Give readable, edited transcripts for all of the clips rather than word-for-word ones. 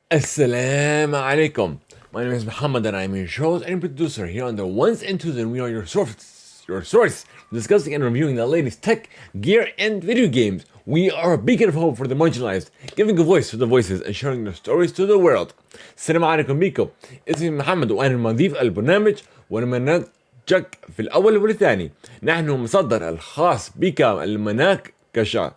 Assalamu alaikum. My name is Muhammad and I'm your host and producer here on the Ones and Twos, and we are your source discussing and reviewing the latest tech, gear, and video games. We are a beacon of hope for the marginalized, giving a voice to the voices and sharing their stories to the world. السلام عليكم بيكم. اسمي محمد وانا المضيف البرنامج ونمنجك في الاول والثاني. نحن مصدر الخاص بك المناقشة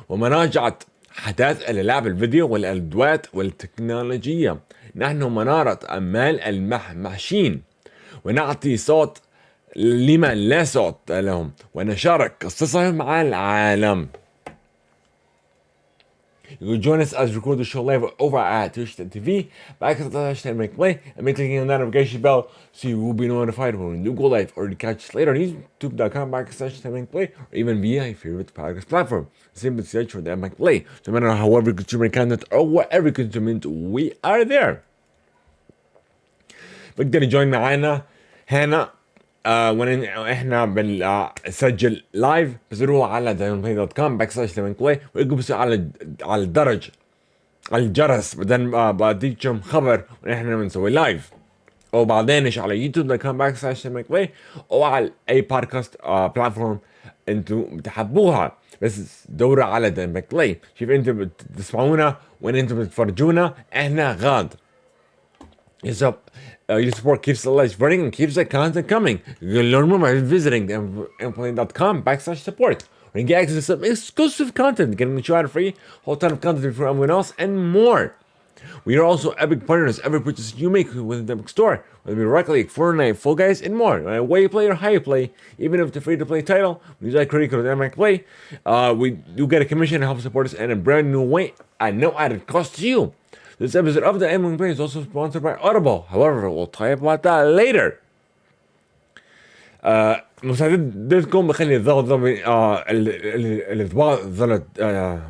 ومراجعة حداث الألعاب الفيديو والأدوات والتكنولوجيا. نحن منارة أمال المحمحشين ونعطي صوت لمن لا صوت لهم ونشارك قصصهم مع العالم. You can join us as we record the show live over at twitch.tv /Theimpactplay and by clicking on that notification bell so you will be notified when we do go live, or to catch us later on youtube.com/Theimpactplay or even via your favorite podcast platform. Simply search for Theimpactplay. So no matter however you consume content or whatever you consume it, we are there. بقدر يجوين معانا هنا وين احنا بنسجل لايف. بزروها على theimpactplay.com/Theimpactplay ويقبسوا على الدرج على الجرس بعدين بديكم خبر ونحن بنسوي لايف، او بعدين على youtube.com/Theimpactplay او على اي بودكاست بلاتفورم انتم بتحبوها، بس دوروا على Theimpactplay. شوف انتم بتسمعونا وين انتم بتتفرجونا، احنا غاد. Your support keeps the lights running and keeps the content coming. You can learn more by visiting theimpactplay.com/support. Where you get access to some exclusive content, getting the show out free, whole ton of content for everyone else, and more. We are also epic partners. Every purchase you make within the Epic Store, whether it be Rocket League, Fortnite, Fall Guys, and more. Way you play or how you play, even if it's a free-to-play title, we use that credit code at Theimpactplay. We do get a commission to help support us in a brand new way at no added cost to you. This episode of the Theimpactplay is also sponsored by Audible. However, we'll talk about that later. مساعدتكم بخلي الضغط الاضواء ظلت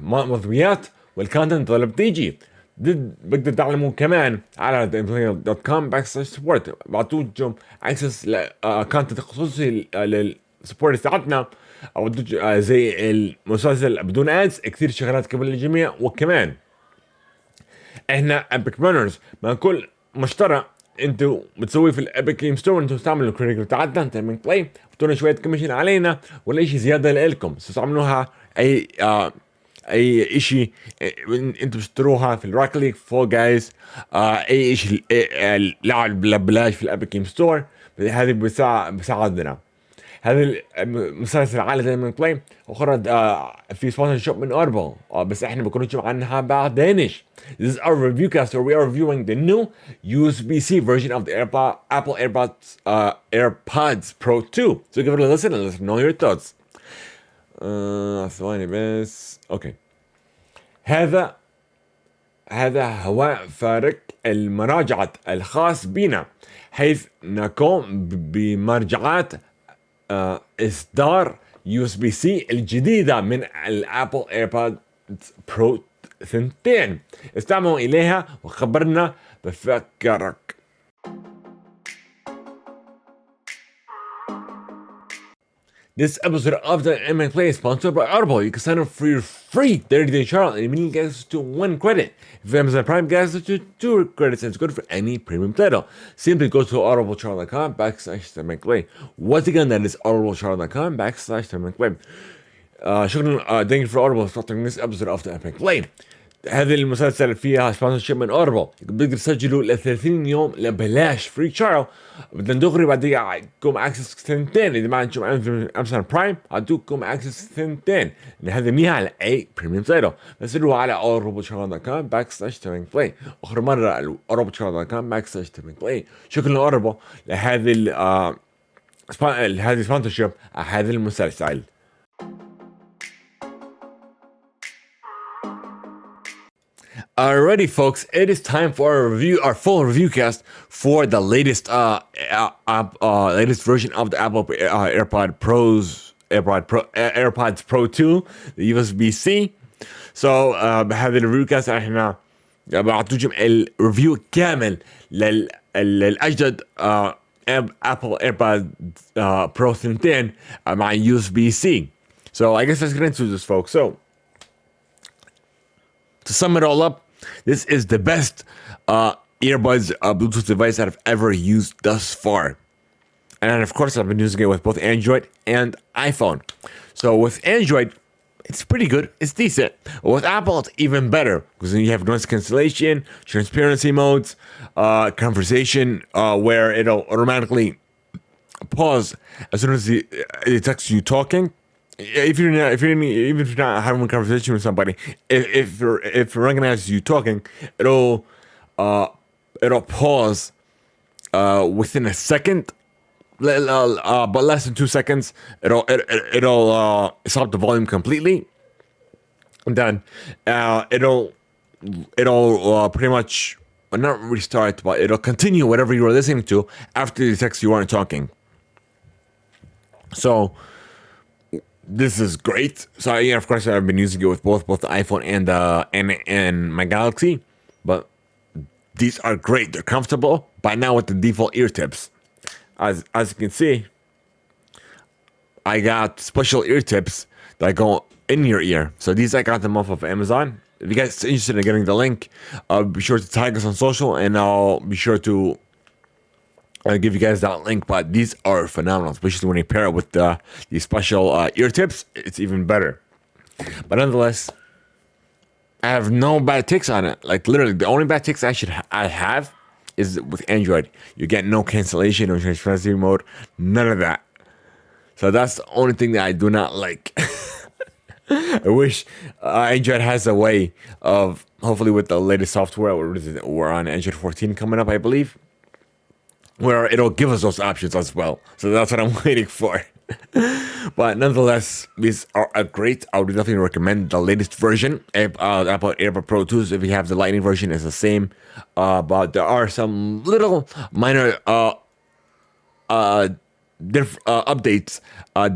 مضويات والكونتنت ظل بتيجي. بقدر تعلموا كمان على theimpactplay.com/support. بعطوكم اكسس لكونتنت خصوصي للسبورت بتاعتنا، او زي المسلسل بدون ادز، كثير شغلات قبل الجميع. وكمان احنا ابيك رانرز، مع كل مشترى انتوا بتسويه في الابيك جيم ستور انتوا تستعملوا الكريدت بتاعتنا Theimpactplay، بتدونا شويه كوميشن علينا ولا شيء زياده لكم. تستعملوها اي شيء انتوا بتشتروها في الروك ليج، فول جايز، اي شيء لعب ببلاش في الابيك جيم ستور. هذه بساعدنا. هذا المسلسل على Theimpactplay وخرج في سبونسر شوب من أوربل، بس احنا بنكونش عنها بعدينش. This is our review cast where we are reviewing the new USB-C version of the Apple Airpods Pro 2. So give it a listen and let us know your thoughts. ثواني بس. اوكي. هذا هو فارق المراجعة الخاص بنا، حيث نقوم بمراجعات إصدار USB-C الجديدة من الأبل إيربودز برو 2. استمعوا إليها وخبرنا بفكرك. This episode of the Theimpactplay is sponsored by Audible. You can sign up for your free 30-day trial and immediately get access to 1 credit. If Amazon Prime, get access to 2 credits, and it's good for any premium title. Simply go to audibletrial.com/Theimpactplay. Once again, that is audibletrial.com/Theimpactplay. شكرا. Thank you for Audible for sponsoring this episode of the Theimpactplay. هذه المسلسل فيها سبونسرشيب من اوربل، بتقدر تسجلوا ل 30 يوم لبلاش فري تشايل، بدنا دغري بعدين عندكم اكسس 2. اذا ما عندكم امازون برايم عندكم اكسس 2. هذا منيح على اي بريميوم تايتل. بس روحوا على audibletrial.com/Theimpactplay. اخر مره audibletrial.com/Theimpactplay. شكرا لاوربل لهذه هذه سبونسرشيب هذا المسلسل. Alrighty, folks, it is time for our full review cast for the latest latest version of the Apple AirPods Pro 2, the USB-C. So بهذا الريفيو كاست احنا بعطيكم الريفيو كامل للأجدد Apple AirPods Pro 2 مع USB-C. So I guess let's get into this, folks. So to sum it all up, This is the best earbuds Bluetooth device that I've ever used thus far. And of course, I've been using it with both Android and iPhone. So with Android, it's pretty good. It's decent. With Apple, it's even better because then you have noise cancellation, transparency modes, conversation, where it'll automatically pause as soon as it detects you talking. If you're not, even if you're not having a conversation with somebody, if it recognizes you talking, it'll pause within a second, but less than 2 seconds. It'll stop the volume completely, and then it'll pretty much not restart, but it'll continue whatever you were listening to after it detects you weren't talking. So this is great. So yeah, of course, I've been using it with both the iPhone and my Galaxy, but these are great. They're comfortable. But now with the default ear tips, as you can see, I got special ear tips that go in your ear. So these I got them off of Amazon. If you guys are interested in getting the link, be sure to tag us on social, and I'll be sure to give you guys that link. But these are phenomenal, especially when you pair it with these special ear tips. It's even better. But nonetheless, I have no bad ticks on it. Like literally, the only bad ticks I have is with Android. You get no cancellation, no transparency mode, none of that. So that's the only thing that I do not like. I wish Android has a way of, hopefully with the latest software, we're on Android 14 coming up, I believe, where it'll give us those options as well. So that's what I'm waiting for. But nonetheless, these are great. I would definitely recommend the latest version, Apple AirPods Pro 2s. If you have the Lightning version, it's the same. But there are some little minor updates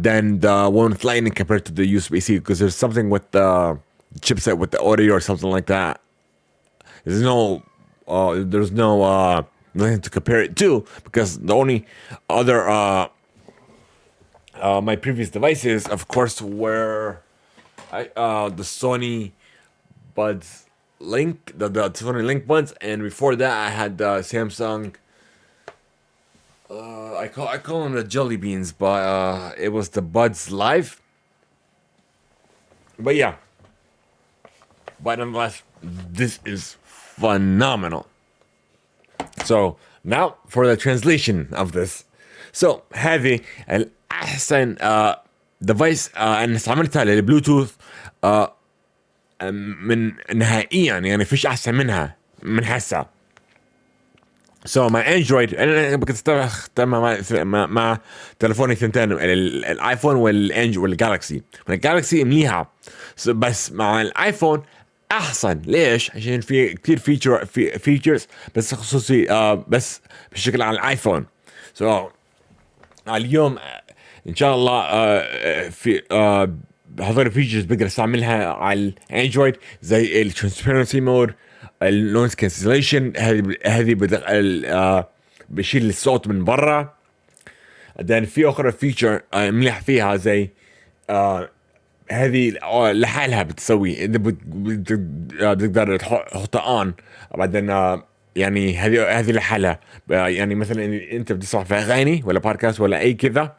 than the one with Lightning compared to the USB-C, because there's something with the chipset with the audio or something like that. There's no nothing to compare it to, because the only other my previous devices, of course, were the Sony Buds Link, the Sony Link Buds, and before that I had the Samsung. I call them the Jelly Beans, but it was the Buds Live. But yeah, but nonetheless, this is phenomenal. So now for the translation of this. So هذه الأحسن device أنا استعملتها للبلوتوث من نهائيا، يعني فيش أحسن منها من هسه. So my Android أنا كنت مع تلفوني الثنتين، الآيفون والجالكسي. الجالكسي مليحة، بس مع الآيفون احسن. ليش؟ عشان في كثير فيتشرز بس خصوصي بس بشكل على الايفون. اليوم ان شاء الله في هذول الفيتشرز بقدر استعملها على الاندرويد، زي الترانسبيرنسي مود، النويز كانسليشن. هذه بشيل الصوت من برا. بعدين في اخرى فيتشر مليح فيها، زي هذه لحالها بتسوي، انت بتقدر تحطها اون. بعدين يعني هذه لحالها، يعني مثلا انت بتسمع في اغاني ولا بودكاست ولا اي كذا،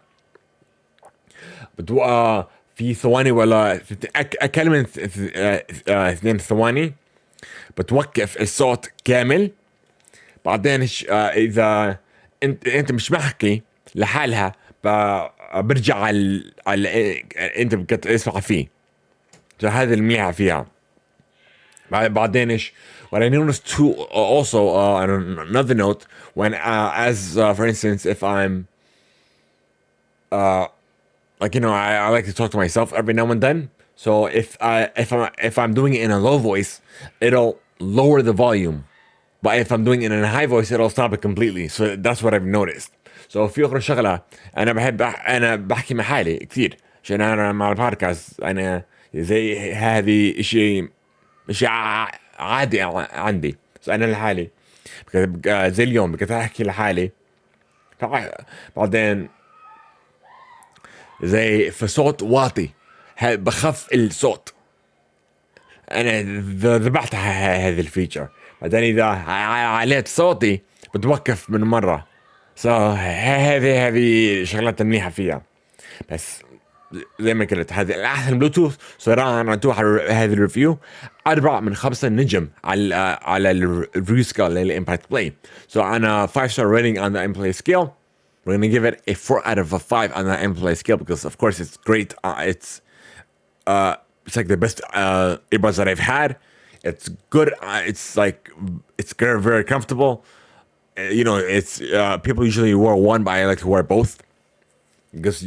في ثواني ولا اقل من 2 ثواني بتوقف الصوت كامل. بعدين اذا انت مش محكي لحالها برجع على انت بتسمع فيه. هذا الميعة فيها. بعدين ايش what I noticed too also on another note, when for instance, if I'm like, you know, I like to talk to myself every now and then. So if I'm doing it in a low voice, it'll lower the volume, but if I'm doing it in a high voice, it'll stop it completely. So that's what I've noticed. So في أخرى شغلة أنا بحكي مع حالي كثير، عشان أنا مع البودكاست أنا زي هذه شيء عادي عندي. So أنا لحالي زي اليوم بقيت أحكي لحالي، بعدين زي في صوت واطي بخف الصوت. انا ذبحت هذه الفيتشر. بعدين اذا عليت صوتي بتوقف من مره. هذه شغلات منيحه فيها. بس زي ما قلت هذه احسن بلوتوث صراحه. انا اعطوها هذه الريفيو 4 من 5 نجم على الريفيو سكيل للامباكت بلاي. So انا 5 star rating on the impact scale. We're gonna give it a 4 out of a 5 on the impact scale because of course it's great. It's like the best earbuds that I've had. It's good. It's very, very comfortable. You know, it's people usually wear one, but I like to wear both. Because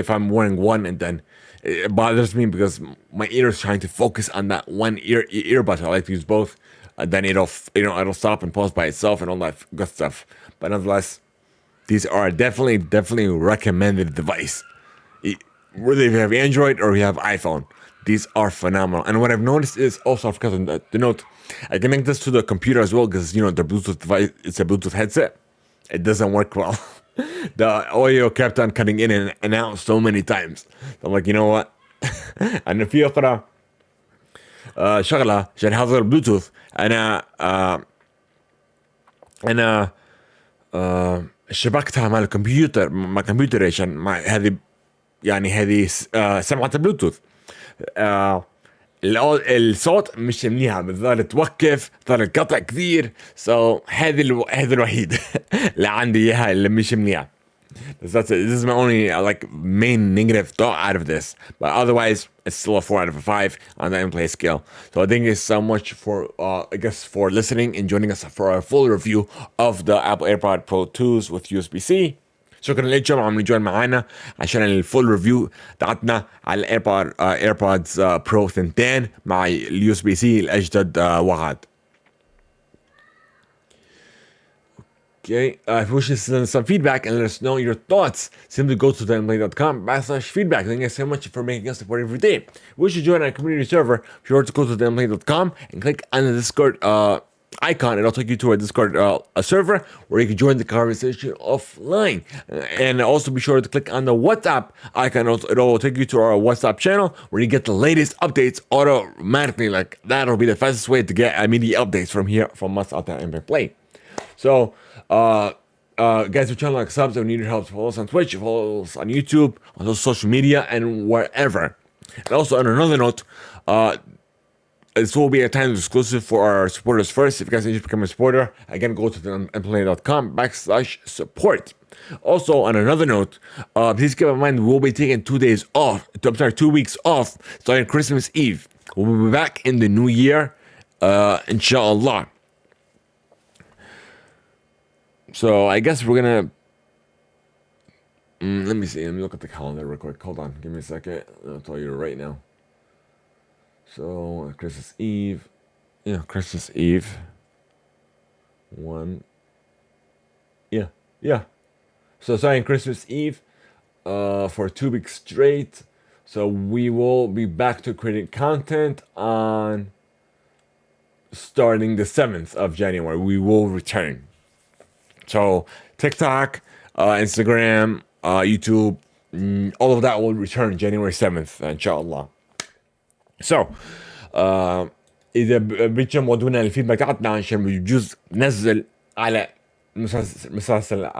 if I'm wearing one and then it bothers me because my ear is trying to focus on that one earbud. I like to use both. And then it'll stop and pause by itself and all that good stuff. But nonetheless, these are definitely recommended device. Whether you have Android or you have iPhone, these are phenomenal. And what I've noticed is also, because the note, I connect this to the computer as well because the Bluetooth device, it's a Bluetooth headset. It doesn't work well. The audio kept on cutting in and out so many times. So I'm like, you know what? أنا في أقرأ شغلة عشان هذا البلوتوث. أنا شبكتها مع الكمبيوتر مع كمبيوتر عشان هذه سمعة البلوتوث. الصوت مش منيحة. بتظل توقف، بتظل قطع كثير. هذا الوحيد اللي عندي إياها اللي مش منيحة. This is my only main negative thought out of this. But otherwise, it's still a 4 out of a 5 on the in-play scale. So I thank you so much for listening and joining us for our full review of the Apple AirPod Pro 2s with USB-C. شكرا لكم عم نجون معنا عشان الفول ريفيو تاعتنا على الايربودز برو 2 مع اليو اس بي سي الاجدد واحد. Okay, if you wish to send us some feedback and let us know your thoughts, simply go to theimpactplay.com/feedback. Thank you so much for making us support every day. If you wish to join our community server, be sure to go to theimpactplay.com and click on the Discord icon. It'll take you to a Discord server where you can join the conversation offline. And also be sure to click on the WhatsApp icon. It will take you to our WhatsApp channel where you get the latest updates automatically. That'll be the fastest way to get immediate updates from us out there in Play. So, guys, we're trying to subs. If you need your help, follow us on Twitch, follow us on YouTube, on those social media, and wherever. And also, on another note, this will be a time exclusive for our supporters first. If you guys need to become a supporter, again, go to theimpactplay.com/support. Also, on another note, please keep in mind we'll be taking 2 weeks off starting Christmas Eve. We'll be back in the new year, inshallah. So I guess we're gonna. Let me see. Let me look at the calendar real quick. Hold on. Give me a second. I'll tell you right now. So Christmas Eve. Yeah, Christmas Eve. 1. Yeah. So starting Christmas Eve for 2 weeks straight. So we will be back to creating content on starting the 7th of January. We will return. So TikTok, Instagram, YouTube, all of that will return January 7th, inshallah. So إذا بدكم ودونا الفيدباك تاعتنا عشان بجوز ننزل على مسلسل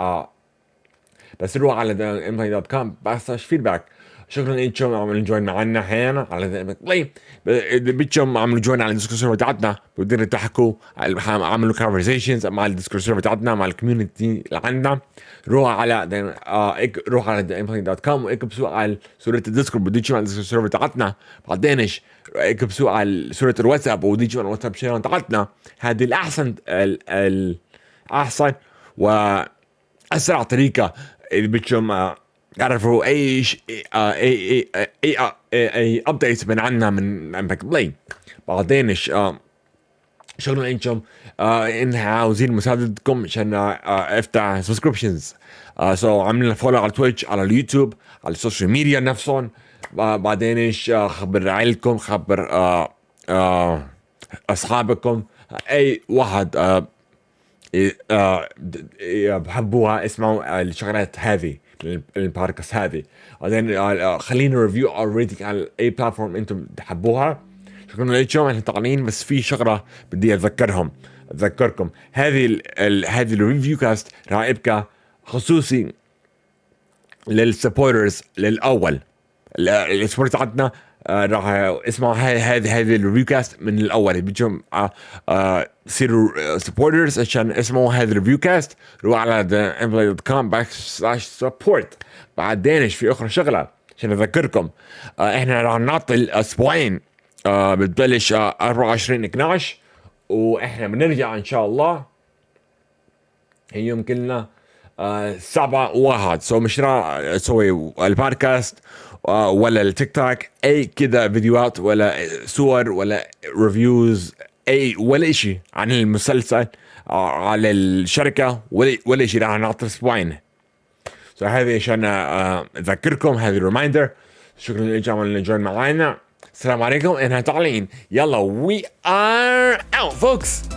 بس روح على theimpactplay.com/feedback. شكرا لكم عم تجوين معنا احيانا على Theimpactplay. بدكم عم تجوين على الديسكورد سيرفر تاعتنا بتقدروا تحكوا عملوا conversations مع الديسكورد سيرفر تاعتنا مع الكوميونتي اللي عندنا. روح على theimpactplay.com واكتب سؤال سورة الديسكورد بديتشوا على الديسكورد سيرفر تاعتنا. بعدينش اكتب سؤال سورة الواتساب وديتشوا على الواتساب شانل تاعتنا. هذه الأحسن وأسرع طريقة اللي بدكم يعرفوا اي ابديتس من عنا من امباكت بلاي. بعدين شغلنا انكم ان عاوزين مساعدتكم عشان افتح سبسكريبشنز. سو عاملين فولو على تويتش، على اليوتيوب، على السوشيال ميديا نفسهم. بعدين خبر عائلكم، خبر اصحابكم، اي واحد بحبوها اسمعوا الشغلات هذه البودكاست هذه. بعدين خلينا ريفيو او ريتنج على اي بلاتفورم انتم تحبوها. شكرا لكم. احنا طالعين بس في شغله بدي اذكركم هذه الريفيو كاست راح يبقى خصوصي للسبورترز للاول. السبورت عندنا راح اسمعوا هذه الريفيو كاست من الاول. بدكم تصيروا سبورترز عشان اسمعوا هذا الريفيو كاست. روحوا على theimpactplay.com/support. بعدين في اخرى شغله عشان اذكركم، احنا راح نعطي اسبوعين، بتبلش 24/12 واحنا بنرجع ان شاء الله يوم كلنا 7/1. سو مش راح اسوي البودكاست ولا التيك توك اي كذا فيديوهات ولا صور ولا ريفيوز اي ولا شيء عن المسلسل على الشركه ولا شيء. راح نعطي اسبوعين. سو هذه عشان اذكركم، هذه ريمايندر. شكرا لكم اللي جوين معنا. السلام عليكم. احنا طالعين. يلا we are out folks.